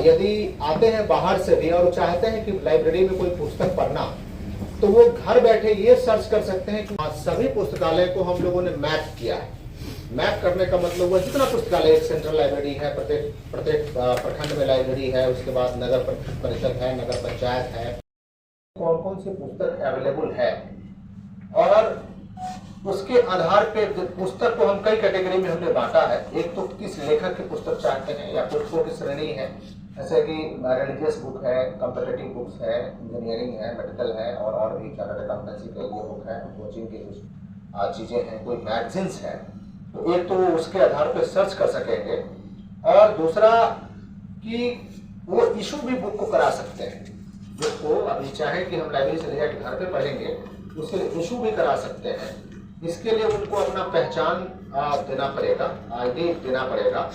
यदि आते हैं बाहर से भी और चाहते हैं कि लाइब्रेरी में कोई पुस्तक पढ़ना, तो वो घर बैठे ये सर्च कर सकते हैं कि सभी पुस्तकालय को हम लोगों ने मैप किया है। मैप करने का मतलब हुआ जितना पुस्तकालय, एक सेंट्रल लाइब्रेरी है, प्रत्येक प्रखंड में लाइब्रेरी है, उसके बाद नगर परिषद है, नगर पंचायत है, कौन कौन सी पुस्तक अवेलेबल है, और उसके आधार पे पुस्तक को हम कई कैटेगरी में हमने बांटा है। एक तो किस लेखक की पुस्तक चाहते हैं या पुस्तकों की श्रेणी है, जैसे कि रिलीजियस बुक है, कॉम्पिटिटिव बुक्स है, इंजीनियरिंग है, मेडिकल है, और भी चार्टर्ड अकाउंटेंसी के लिए बुक है, कोचिंग की कुछ चीज़ें हैं, कोई मैगजीन्स है। तो एक तो उसके आधार पे सर्च कर सकेंगे, और दूसरा कि वो इशू भी बुक को करा सकते हैं। बुक को अभी चाहे कि हम लाइब्रेरी से ले जाकर घर पे पढ़ेंगे, उसके लिए इशू भी करा सकते हैं। इसके लिए उनको अपना पहचान देना पड़ेगा, आईडी देना पड़ेगा,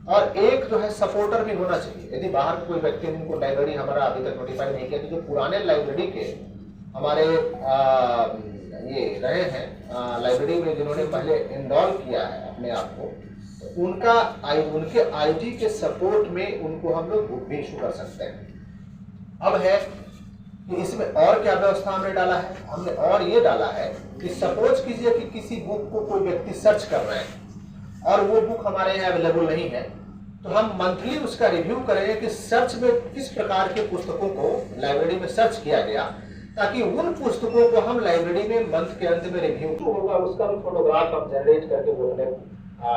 और एक जो है सपोर्टर भी होना चाहिए। यदि बाहर कोई व्यक्ति जिनको लाइब्रेरी हमारा अभी तक नोटिफाई नहीं किया, तो जो पुराने लाइब्रेरी के हमारे ये रहे हैं लाइब्रेरी में, जिन्होंने पहले इनरोल किया है अपने आप को, तो उनके आईडी के सपोर्ट में उनको हम लोग बुक भी इशू कर सकते हैं। अब है कि इसमें और क्या व्यवस्था हमने डाला है, हमने और ये डाला है कि सपोज कीजिए कि किसी बुक को कोई व्यक्ति सर्च कर रहे हैं और वो बुक हमारे यहाँ अवेलेबल नहीं है, तो हम मंथली उसका रिव्यू करेंगे कि सर्च में किस प्रकार के पुस्तकों को लाइब्रेरी में सर्च किया गया, ताकि उन पुस्तकों को हम लाइब्रेरी में मंथ के अंत में रिव्यू होगा, उसका भी फोटोग्राफ हम जनरेट करके वो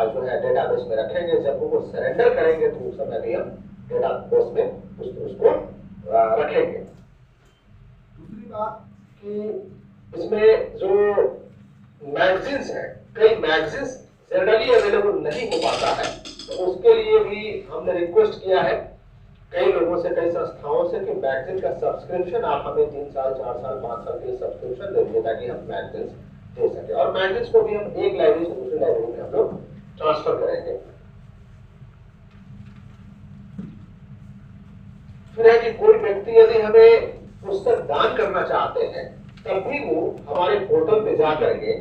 जो है डेटाबेस में रखेंगे। जब वो सरेंडर करेंगे तो उस समय भी हम डेटाबेस में उसको रखेंगे। दूसरी बात कि इसमें जो मैगजीन्स है, कई मैगजीन्स जनरली अवेलेबल नहीं हो पाता है, तो उसके लिए भी हमने रिक्वेस्ट किया है कई लोगों से, कई संस्थाओं से, कि मैगजीन का सब्सक्रिप्शन आप हमें 3 साल 4 साल 5 साल के सब्सक्रिप्शन दे दीजिए, ताकि हम मैगजीन दे सके। और मैगजीन्स को भी हम एक लाइब्रेरी से दूसरी लाइब्रेरी में हम लोग ट्रांसफर करेंगे। फिर है कि कोई व्यक्ति यदि हमें पुस्तक दान करना चाहते हैं, तब भी वो हमारे पोर्टल पे जा करके,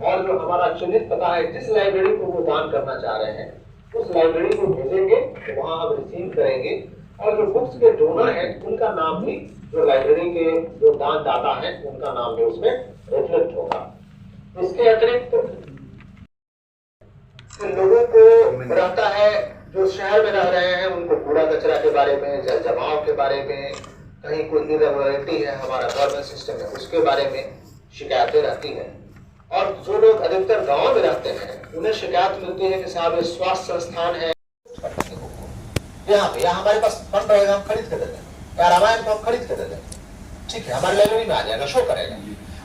और जो हमारा चुनित पता है जिस लाइब्रेरी को वो दान करना चाह रहे हैं, उस लाइब्रेरी को भेजेंगे, तो वहां हम रिसीव करेंगे, और जो बुक्स के डोनर हैं उनका नाम भी, जो लाइब्रेरी के जो दानदाता हैं उनका नाम भी उसमें रिफ्लेक्ट होगा। इसके अतिरिक्त लोगों को रहता है, जो शहर में रह रहे हैं, उनको कूड़ा कचरा के बारे में, जल जमाव के बारे में, कहीं कोई इरेगुलरिटी है हमारा गवर्नमेंट सिस्टम में, उसके बारे में शिकायतें रहती हैं। और जो लोग अधिकतर गांव में रहते हैं, उन्हें शिकायत मिलती है कि साहब स्वास्थ्य संस्थान है यहाँ हमारे पास फंड रहेगा, हम खरीद कर देते हैं, या रामायण को हम खरीद कर देते हैं, ठीक है, हमारी लाइब्रेरी में आ जाएगा, शो करेगा।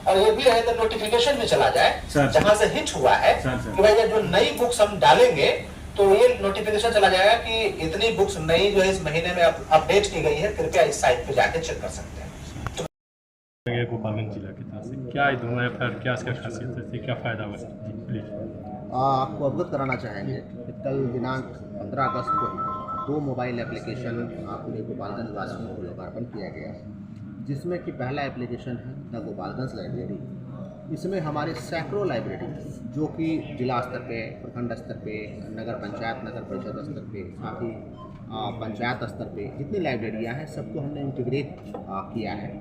और ये भी है तो नोटिफिकेशन में चला जाए जहां से हिट हुआ है कि भाई जो नई बुक्स हम डालेंगे, तो ये नोटिफिकेशन चला जाएगा कि इतनी बुक्स नई जो है इस महीने में अपडेट की गई है, कृपया इस साइट पे जाके चेक कर सकते हैं। गोपालगंज जिला की तरफ से क्या दूंगा या फिर क्या इसका खासियत है, क्या फायदा हुआ जी प्लीज। आपको अवगत कराना चाहेंगे कि कल दिनांक 15 अगस्त को 2 मोबाइल एप्लीकेशन पूरे गोपालगंज वासियों को लोकार्पण किया गया है, जिसमें कि पहला एप्लीकेशन है द गोपालगंज लाइब्रेरी। इसमें हमारे सैकड़ों लाइब्रेरी, जो कि जिला स्तर पे, प्रखंड स्तर पे, नगर पंचायत, नगर परिषद स्तर पे, साथ ही पंचायत स्तर पे जितनी लाइब्रेरियां हैं, सबको हमने इंटीग्रेट किया है।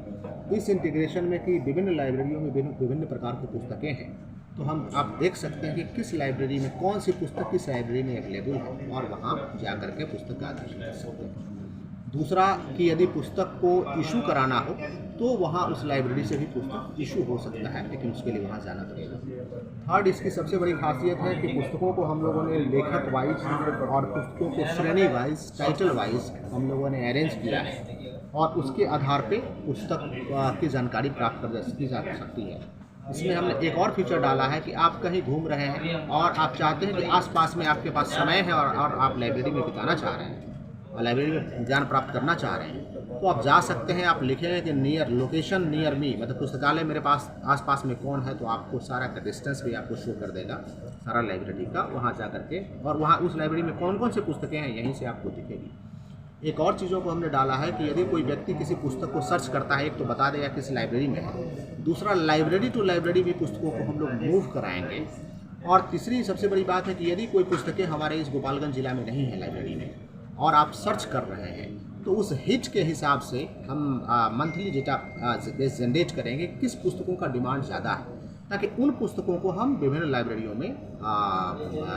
इस इंटीग्रेशन में कि विभिन्न लाइब्रेरियों में विभिन्न प्रकार की पुस्तकें हैं, तो हम आप देख सकते हैं कि किस लाइब्रेरी में कौन सी पुस्तक किस लाइब्रेरी में अवेलेबल है, और वहाँ जा कर के पुस्तक का आकर्षण कर सकते हैं। दूसरा कि यदि पुस्तक को इशू कराना हो, तो वहाँ उस लाइब्रेरी से भी पुस्तक इशू हो सकता है, लेकिन उसके लिए वहाँ जाना पड़ेगा। थर्ड, इसकी सबसे बड़ी खासियत है कि पुस्तकों को हम लोगों ने लेखक वाइज और पुस्तकों को श्रेणी वाइज, टाइटल वाइज हम लोगों ने अरेंज किया है, और उसके आधार पे पुस्तक की जानकारी प्राप्त की जा सकती है। इसमें हमने एक और फीचर डाला है कि आप कहीं घूम रहे हैं और आप चाहते हैं कि आसपास में आपके पास समय है, और आप लाइब्रेरी में बिताना चाह रहे हैं और लाइब्रेरी में ज्ञान प्राप्त करना चाह रहे हैं, तो आप जा सकते हैं। आप लिखेंगे कि नियर लोकेशन नियर मी, मतलब पुस्तकालय मेरे पास आसपास में कौन है, तो आपको सारा का डिस्टेंस भी आपको शो कर देगा सारा लाइब्रेरी का, वहाँ जा करके, और वहाँ उस लाइब्रेरी में कौन कौन सी पुस्तकें हैं यहीं से आपको दिखेगी। एक और चीज़ों को हमने डाला है कि यदि कोई व्यक्ति किसी पुस्तक को सर्च करता है, एक तो बता देगा किस लाइब्रेरी में है, दूसरा लाइब्रेरी टू लाइब्रेरी भी पुस्तकों को हम लोग मूव कराएंगे, और तीसरी सबसे बड़ी बात है कि यदि कोई पुस्तकें हमारे इस गोपालगंज जिला में नहीं है लाइब्रेरी में, और आप सर्च कर रहे हैं तो उस हिट के हिसाब से हम मंथली डेटा बेस जनरेट करेंगे किस पुस्तकों का डिमांड ज़्यादा है, ताकि उन पुस्तकों को हम विभिन्न लाइब्रेरियों में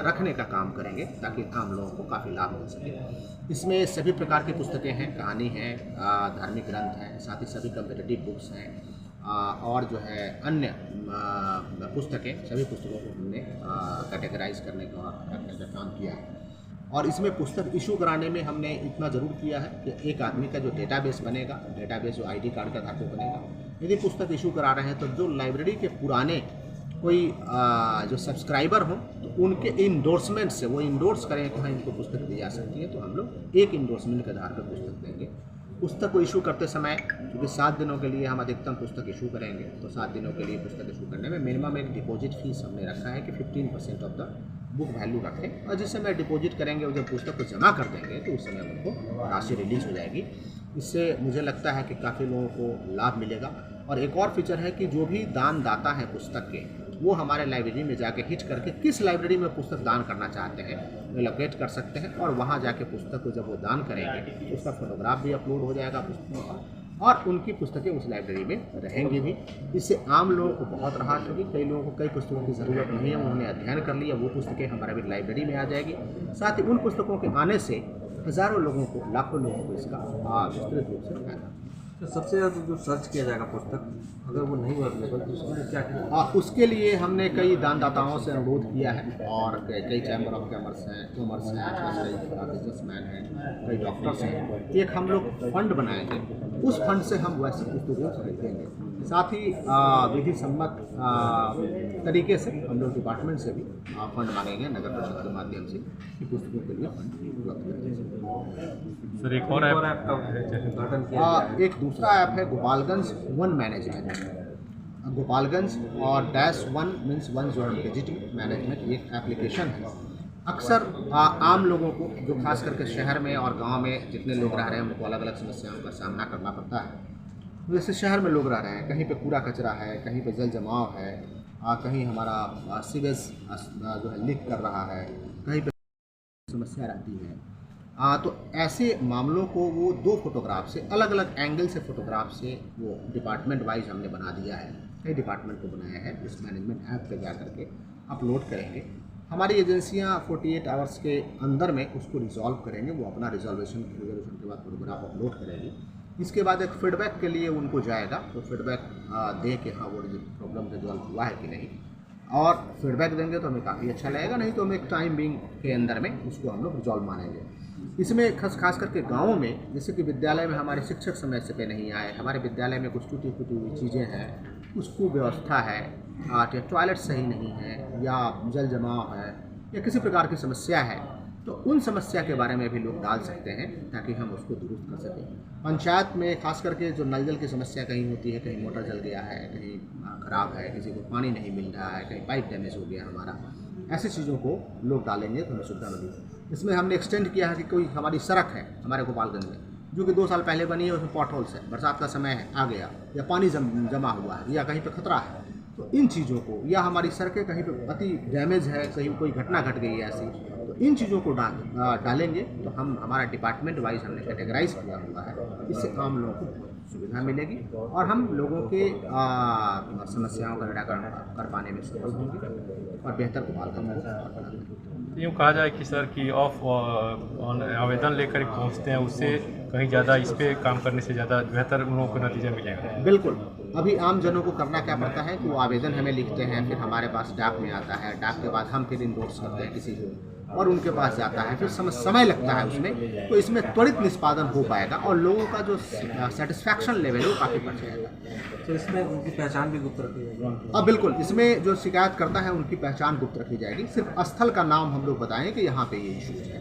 रखने का काम करेंगे ताकि आम लोगों को काफ़ी लाभ मिल सके। इसमें सभी प्रकार की पुस्तकें हैं, कहानी है, धार्मिक ग्रंथ हैं, साथ ही सभी कम्पिटिटिव बुक्स हैं और जो है अन्य पुस्तकें, सभी पुस्तकों को हमने कैटेगराइज करने का काम किया है। और इसमें पुस्तक इशू कराने में हमने इतना ज़रूर किया है कि एक आदमी का जो डेटाबेस बनेगा, डेटाबेस जो आईडी कार्ड के आधार पर बनेगा, यदि पुस्तक इशू करा रहे हैं तो जो लाइब्रेरी के पुराने कोई जो सब्सक्राइबर हों तो उनके इंडोर्समेंट से वो इंडोर्स करें कि हाँ इनको पुस्तक दी जा सकती है, तो हम लोग एक इंडोर्समेंट के आधार पर पुस्तक देंगे। पुस्तक को इशू करते समय क्योंकि 7 दिनों के लिए हम अधिकतम पुस्तक इशू करेंगे, तो 7 दिनों के लिए पुस्तक इशू करने में मिनिमम एक डिपॉजिट फीस हमने रखा है कि 15% ऑफ द बुक वैल्यू रखें, और जिस समय डिपॉजिट करेंगे और जब पुस्तक को जमा कर देंगे तो उस समय उनको राशि रिलीज हो जाएगी। इससे मुझे लगता है कि काफ़ी लोगों को लाभ मिलेगा। और एक और फीचर है कि जो भी दान दाता है पुस्तक के, वो हमारे लाइब्रेरी में जाके हिट करके किस लाइब्रेरी में पुस्तक दान करना चाहते हैं वो लोकेट कर सकते हैं, और वहाँ जाके पुस्तक को जब वो दान करेंगे तो उसका फोटोग्राफ भी अपलोड हो जाएगा पुस्तकों का, और उनकी पुस्तकें उस लाइब्रेरी में रहेंगी भी। इससे आम लोगों को बहुत राहत होगी। कई लोगों को कई पुस्तकों की ज़रूरत नहीं है, उन्होंने अध्ययन कर लिया, वो पुस्तकें हमारे भी लाइब्रेरी में आ जाएगी। साथ ही उन पुस्तकों के आने से हज़ारों लोगों को, लाखों लोगों को इसका विस्तृत रूप से फायदा। तो सबसे ज़्यादा जो सर्च किया जाएगा पुस्तक, अगर वो नहीं अवेलेबल तो उसके लिए क्या किया? उसके लिए हमने कई दानदाताओं से अनुरोध किया है और कई चैम्बर ऑफ कॉमर्स हैं, कई बिजनेसमैन हैं, कई डॉक्टर्स हैं। एक हम लोग फंड बनाएंगे, उस फंड से हम वैसे पुस्तकों को खरीदेंगे। साथ ही विधि सम्मत तरीके से हम लोग डिपार्टमेंट से भी फंड मांगेंगे नगर परिषद के माध्यम से कि पुस्तकों के लिए फंड उपलब्ध करें। सर एक और ऐप का उद्घाटन किया एक दूसरा ऐप है गोपालगंज वन मैनेजमेंट। गोपालगंज और -1 मीन्स 1 जोन डिजिटल मैनेजमेंट एक एप्लीकेशन है। अक्सर आम लोगों को, जो खास करके शहर में और गांव में जितने लोग रह रहे हैं, उनको अलग अलग समस्याओं का सामना करना पड़ता है। जैसे शहर में लोग रह रहे हैं, कहीं पे कूड़ा कचरा है, कहीं पे जल जमाव है, कहीं हमारा सीवेज जो है लीक कर रहा है, कहीं पे समस्या रहती है। तो ऐसे मामलों को वो 2 फोटोग्राफ से, अलग अलग एंगल से फोटोग्राफ से वो डिपार्टमेंट वाइज हमने बना दिया है, कई डिपार्टमेंट को बनाया है। इस मैनेजमेंट ऐप पे जा करके अपलोड करेंगे। हमारी एजेंसियां 48 आवर्स के अंदर में उसको रिजॉल्व करेंगे। वो अपना रिजोल्यूशन के बाद फोटोग्राफ अपलोड करेंगे। इसके बाद एक फीडबैक के लिए उनको जाएगा, तो फीडबैक दे के हाँ वो प्रॉब्लम रिजॉल्व हुआ है कि नहीं, और फीडबैक देंगे तो हमें काफ़ी अच्छा लगेगा, नहीं तो हम एक टाइम बिंग के अंदर में उसको हम लोग रिजॉल्व मानेंगे। इसमें खास करके गाँव में, जैसे कि विद्यालय में हमारे शिक्षक समय से पे नहीं आए, हमारे विद्यालय में कुछ टूटी फूटी हुई चीज़ें हैं, कुछ कुव्यवस्था है, टॉयलेट सही नहीं है, या जल जमाव है, या किसी प्रकार की समस्या है, तो उन समस्या के बारे में भी लोग डाल सकते हैं ताकि हम उसको दुरुस्त कर सकें। पंचायत में खास करके जो नल जल की समस्या कहीं होती है, कहीं मोटर जल गया है, कहीं ख़राब है, किसी को पानी नहीं मिल रहा है, कहीं पाइप डैमेज हो गया हमारा, ऐसी चीज़ों को लोग डालेंगे तो हमें सुविधा मिलेगी। इसमें हमने एक्सटेंड किया है कि कोई हमारी सड़क है हमारे गोपालगंज में, जो कि 2 साल पहले बनी है, उसमें पॉट होल्स है, बरसात का समय है, आ गया, या पानी जमा हुआ है, या कहीं पर खतरा है, तो इन चीज़ों को, या हमारी सड़कें कहीं पे अति डैमेज है, कहीं कोई घटना घट गई है ऐसी, तो इन चीज़ों को डालेंगे तो हम, हमारा डिपार्टमेंट वाइज हमने कैटेगराइज किया हुआ है। इससे आम लोगों को सुविधा मिलेगी और हम लोगों के समस्याओं का निराकरण कर पाने में सफल होंगे और बेहतर गोपालगंज बनाएंगे। यूँ कहा जाए कि सर कि आवेदन लेकर पहुँचते हैं, उससे कहीं ज़्यादा इस पर काम करने से ज़्यादा बेहतर उन लोगों को नतीजा मिलेगा। बिल्कुल। अभी आम जनों को करना क्या पड़ता है कि वो आवेदन हमें लिखते हैं, फिर हमारे पास डाक में आता है, डाक के बाद हम फिर इंडोर्स करते हैं किसी को और उनके पास जाता है, फिर समय लगता है उसमें, तो इसमें त्वरित निष्पादन हो पाएगा और लोगों का जो सेटिस्फैक्शन लेवल है वो काफ़ी बढ़ जाएगा। तो इसमें उनकी पहचान भी गुप्त रखी जाएगी? अब बिल्कुल, इसमें जो शिकायत करता है उनकी पहचान गुप्त रखी जाएगी। सिर्फ स्थल का नाम हम लोग बताएंगे कि यहाँ पे ये इशू है।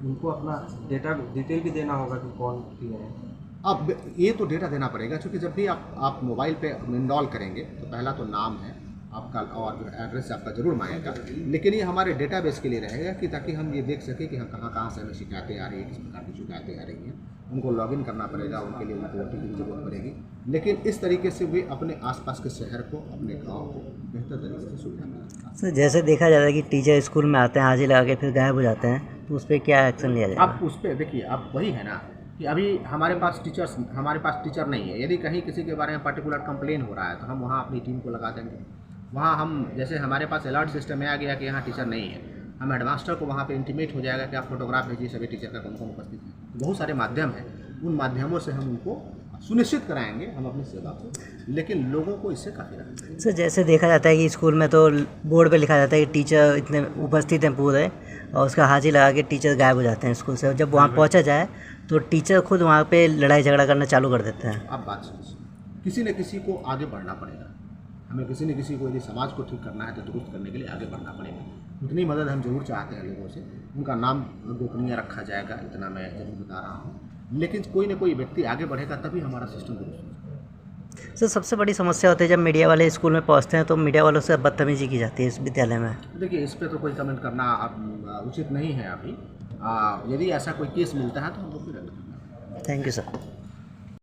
उनको अपना डिटेल भी देना होगा कि कौन किया है। अब ये तो डेटा देना पड़ेगा, क्योंकि जब भी आप मोबाइल पे इंस्टॉल करेंगे तो पहला तो नाम है आपका और जो एड्रेस आपका ज़रूर मांगेगा, लेकिन ये हमारे डेटाबेस के लिए रहेगा कि ताकि हम ये देख सकें कि हम कहाँ से हमें शिकायतें आ रही हैं, किस प्रकार की शिकायतें आ रही हैं। उनको लॉगिन करना पड़ेगा, उनके लिए उनको OTP की जरूरत पड़ेगी, लेकिन इस तरीके से वे अपने आसपास के शहर को, अपने गाँव को बेहतर तरीके से सुविधा मिलेगा। सर जैसे देखा जाता है कि टीचर स्कूल में आते हैं, हाजिर लगा के फिर गायब हो जाते हैं, तो उस पर क्या एक्शन लिया जाएगा? अब उस पर देखिए, अब वही है ना कि अभी हमारे पास टीचर नहीं है। यदि कहीं किसी के बारे में पर्टिकुलर कंप्लेन हो रहा है तो हम वहाँ अपनी टीम को लगा देंगे। वहाँ हम जैसे हमारे पास अलर्ट सिस्टम में आ गया कि यहाँ टीचर नहीं है, हम हेडमास्टर को वहाँ पे इंटीमेट हो जाएगा कि आप फोटोग्राफ भेजिए सभी टीचर का कौन कौन उपस्थित है। तो बहुत सारे माध्यम हैं, उन माध्यमों से हम उनको सुनिश्चित कराएंगे हम अपनी सेवा को, लेकिन लोगों को इससे काफ़ी राहत है। सर जैसे देखा जाता है कि स्कूल में तो बोर्ड पे लिखा जाता है कि टीचर इतने उपस्थित हैं पूरे, और उसका हाजिर लगा के टीचर गायब हो जाते हैं स्कूल से। और जब वहाँ पहुँचा जाए तो टीचर खुद वहाँ पे लड़ाई झगड़ा करना चालू कर देते हैं। अब बात सुनिए, किसी न किसी को आगे बढ़ना पड़ेगा। हमें किसी न किसी को यदि समाज को ठीक करना है तो दुरुस्त करने के लिए आगे बढ़ना पड़ेगा। उतनी मदद हम जरूर चाहते हैं लोगों से। उनका नाम गोपनीय रखा जाएगा, इतना मैं जरूर बता रहा हूँ, लेकिन कोई ना कोई व्यक्ति आगे बढ़ेगा तभी हमारा सिस्टम दुरुस्त होगा। सर सबसे बड़ी समस्या होती है जब मीडिया वाले स्कूल में पहुँचते हैं तो मीडिया वालों से बदतमीजी की जाती है इस विद्यालय में। देखिए, इस पर तो कोई कमेंट करना उचित नहीं है अभी। यदि ऐसा कोई केस मिलता है तो हम लोग फिर थैंक यू सर।